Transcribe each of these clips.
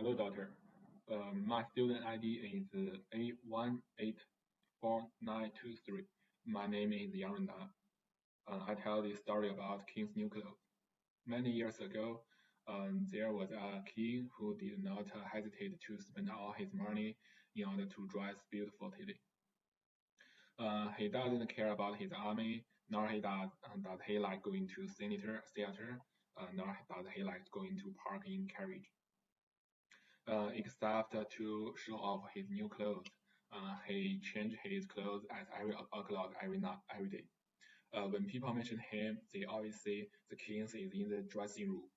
Hello, doctor. My student ID is A184923. My name is Yarunda. I tell this story about King's new clothes. Many years ago, there was a king who did not hesitate to spend all his money in order to dress beautifully. He doesn't care about his army, nor does he like going to theater, nor does he like going to park in carriage. Except to show off his new clothes. He changed his clothes at every o'clock every night, every day. When people mention him, they always say the king is in the dressing room.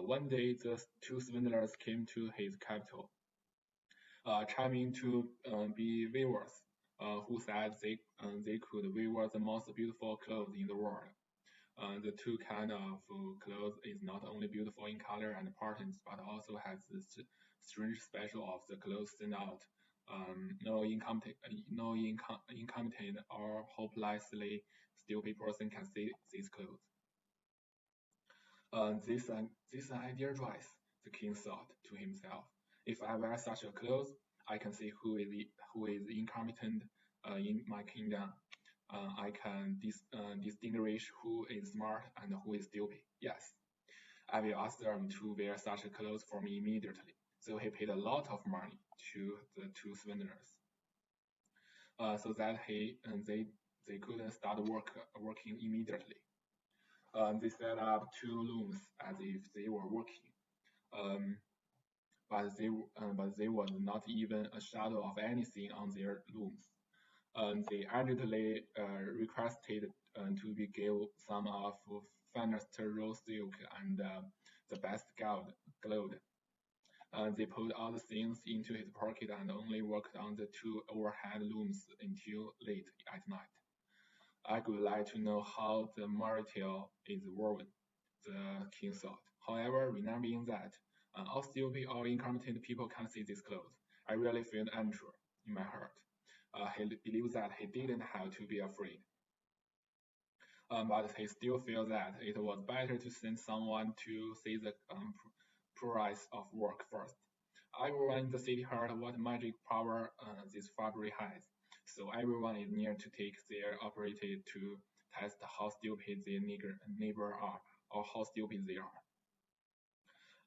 One day, the two swindlers came to his capital, claiming to be weavers, who said they could weave the most beautiful clothes in the world. The two kind of clothes is not only beautiful in color and patterns, but also has this strange special of the clothes stand out. No incompetent or hopelessly stupid person can see these clothes. This ideal dress, the king thought to himself. If I wear such a clothes, I can see who is incompetent in my kingdom. I can distinguish who is smart and who is stupid. Yes, I will ask them to wear such clothes for me immediately. So he paid a lot of money to the two swindlers, so that they couldn't start working immediately. They set up two looms as if they were working, um, but there was not even a shadow of anything on their looms. They urgently requested to be given some of finest raw silk and the best gold. They put all the things into his pocket and only worked on the two overhead looms until late at night. I would like to know how the material is woven, the king thought. However, remembering that all stupid or incompetent people can see these clothes, I really felt unsure in my heart. He believed that he didn't have to be afraid, but he still felt that it was better to send someone to see the price of work first. Everyone in the city heard what magic power this fabric has, so everyone is near to take their opportunity to test how stupid their neighbor are or how stupid they are.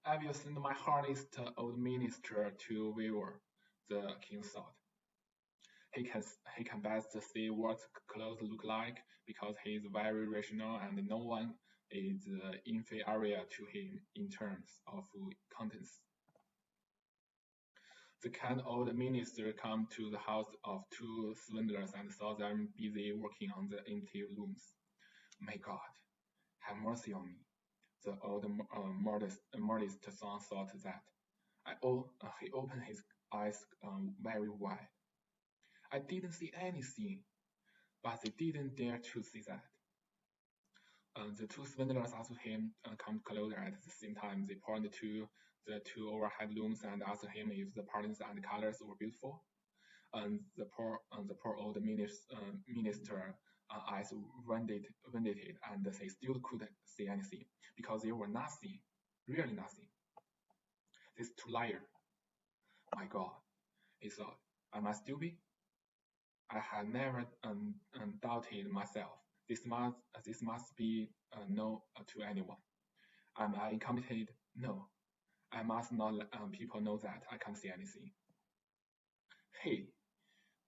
I will send my hardest old minister to Weaver, the king thought. He can best see what clothes look like because he is very rational and no one is inferior to him in terms of contents. The kind old minister came to the house of two swindlers and saw them busy working on the empty looms. My God, have mercy on me. The old modest son thought that. He opened his eyes very wide. I didn't see anything, but they didn't dare to see that. The two swindlers asked him come closer at the same time. They pointed to the two overhead looms and asked him if the patterns and colors were beautiful. And the poor old minister eyes winded and they still couldn't see anything because they were nothing, really nothing. These two liars. My God, he thought. Am I stupid? I had never doubted myself. This must be no to anyone. Am I incompetent? No. I must not let people know that I can't see anything. Hey,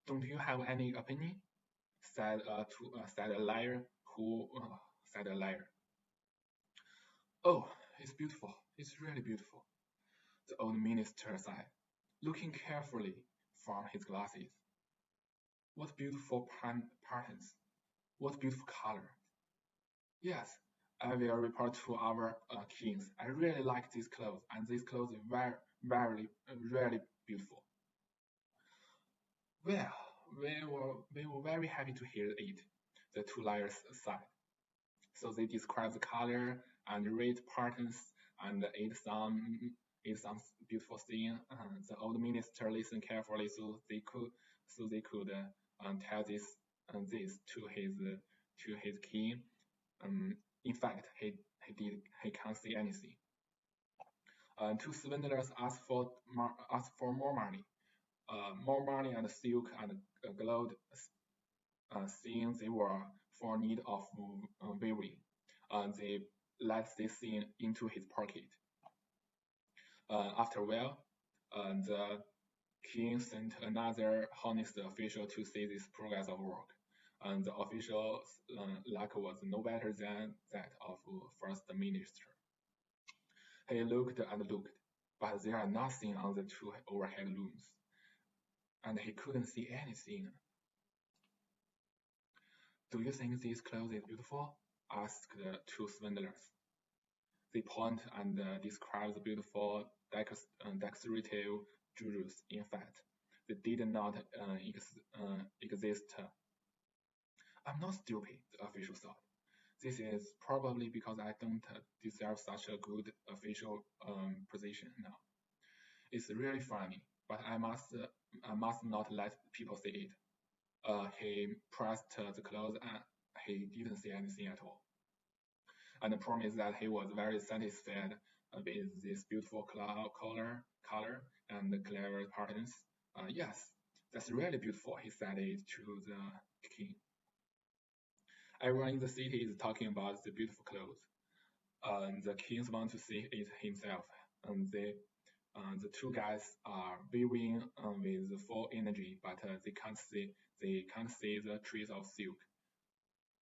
don't you have any opinion? Said a liar who said a liar. Oh, it's beautiful. It's really beautiful. The old minister said, looking carefully from his glasses. What beautiful patterns. What beautiful color. Yes, I will report to our kings. I really like these clothes, and these clothes are really beautiful. Well, we were very happy to hear it, the two liars said. So they described the color and rate patterns and ate some beautiful thing. The old minister listened carefully so they could tell this to his king. In fact, he can't see anything. Two swindlers asked for more money and silk and gold, seeing they were for need of weaving. They let this thing into his pocket. After a while, the king sent another honest official to see this progress of work, and the official's luck was no better than that of first minister. He looked and looked, but there are nothing on the two overhead looms, and he couldn't see anything. Do you think this clothes is beautiful? Asked the two swindlers. They point and describe the beautiful dexterity jewels. In fact, they did not exist. I'm not stupid, the official thought. This is probably because I don't deserve such a good official position now. It's really funny, but I must not let people see it. He pressed the clothes and he didn't see anything at all, and promised that he was very satisfied with this beautiful color and clever patterns. Yes, that's really beautiful, he said it to the king. Everyone in the city is talking about the beautiful clothes. The kings want to see it himself, and the two guys are weaving with full energy, but they can't see the trees of silk.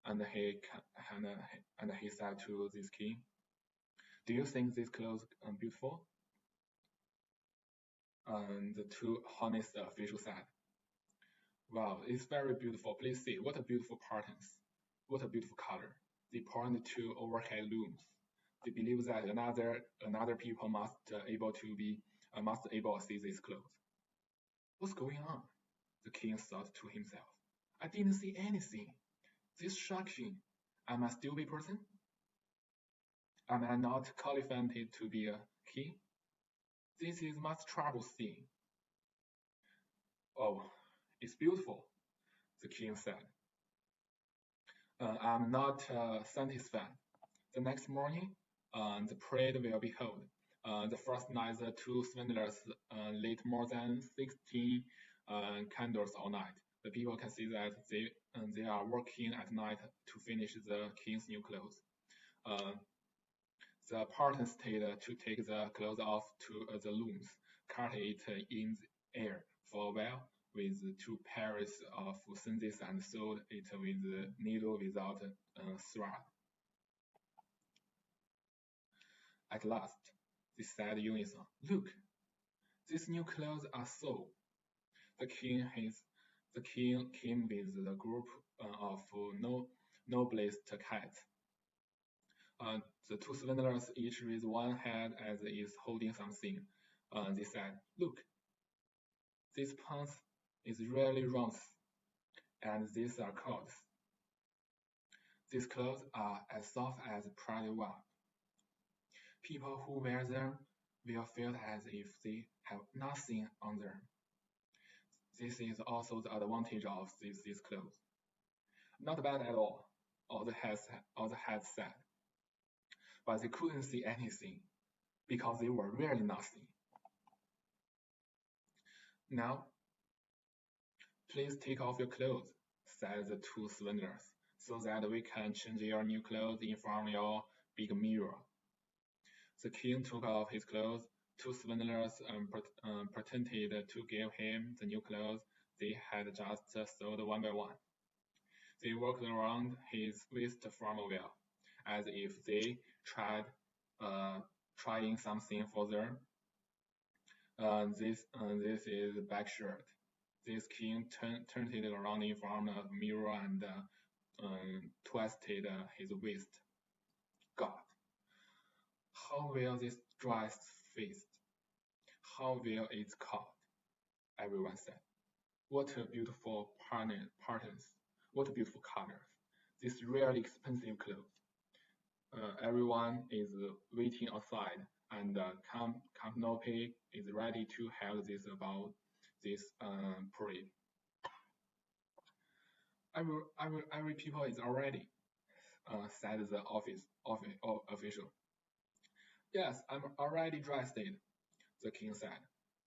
And he said to this king, "Do you think these clothes are beautiful?" And the two honest officials said, "Wow, it's very beautiful. Please see, what a beautiful patterns, what a beautiful color." They point to overhead looms. They believe that another people must able to see these clothes. What's going on? The king thought to himself. I didn't see anything. This shocking. Am I a stupid person? Am I not qualified to be a king? This is much trouble thing. Oh, it's beautiful, the king said. I'm not satisfied. The next morning, the parade will be held. The first night, the two swindlers lit more than 16 candles all night. The people can see that they are working at night to finish the king's new clothes. The partner stayed to take the clothes off to the looms, cut it in the air for a while with two pairs of scissors and sewed it with the needle without thread. At last, they said in unison, "Look, these new clothes are so." The king came with the group of noblest cats. The two swindlers each raised one hand as if holding something. They said, "Look, this pants is really round, and these are coats. These clothes are as soft as Prada web. People who wear them will feel as if they have nothing on them. This is also the advantage of these clothes. Not bad at all the heads said. But they couldn't see anything, because they were really nothing. Now, please take off your clothes, said the two swindlers, so that we can change your new clothes in front of your big mirror. The king took off his clothes. Two swindlers pretended to give him the new clothes they had just sewed one by one. They walked around his waist from a while, as if they trying something for them. This is back shirt. This king turned it around in front of the mirror and twisted his waist. God, how will this dress fit? How will it cut? Everyone said. What a beautiful patterns. What beautiful colors. This really expensive clothes. Everyone is waiting outside, and Canopy is ready to have this about this parade. Every people is already, said the official. Yes, I'm already dressed, the king said.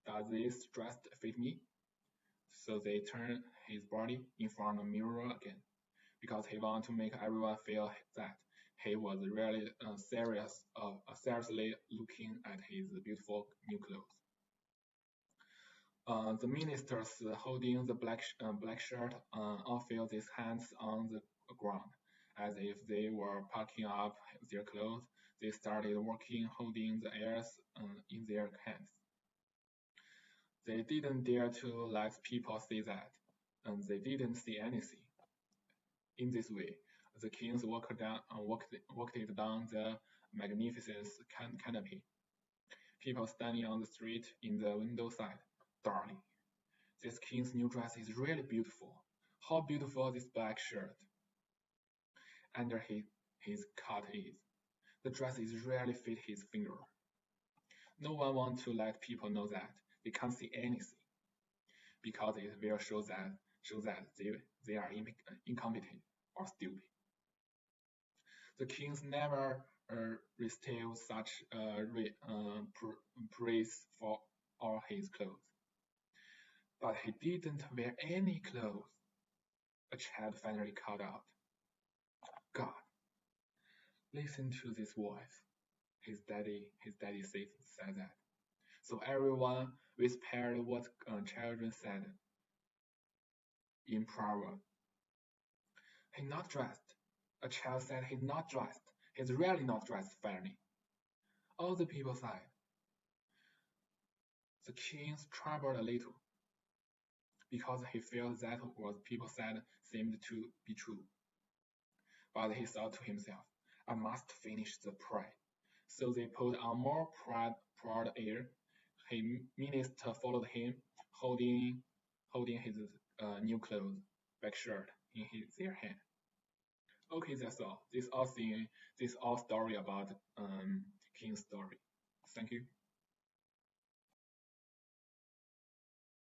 Does this dress fit me? So they turned his body in front of the mirror again, because he wanted to make everyone feel that he was really seriously looking at his beautiful new clothes. The ministers holding the black shirt all felt his hands on the ground, as if they were packing up their clothes. They started working, holding the airs in their hands. They didn't dare to let people see that, and they didn't see anything. In this way, the kings walked it down the magnificent canopy. People standing on the street in the window said, "Darling, this king's new dress is really beautiful. How beautiful this black shirt under his cut is. The dress is really fit his finger." No one wants to let people know that they can't see anything, because it will show that they are incompetent or stupid. The kings never received such praise for all his clothes. But he didn't wear any clothes. A child finally called out, "God, listen to this voice." His daddy said that. So everyone whispered what children said in proverb. "He's not dressed." A child said, "He's not dressed. He's really not dressed, Fanny." All the people sighed. The king trembled a little, because he felt that what people said seemed to be true. But he thought to himself, "I must finish the parade." So they put on more proud air. His minister followed him, holding his new clothes, black shirt in their hand. Okay, that's all. This all story about King's story. Thank you.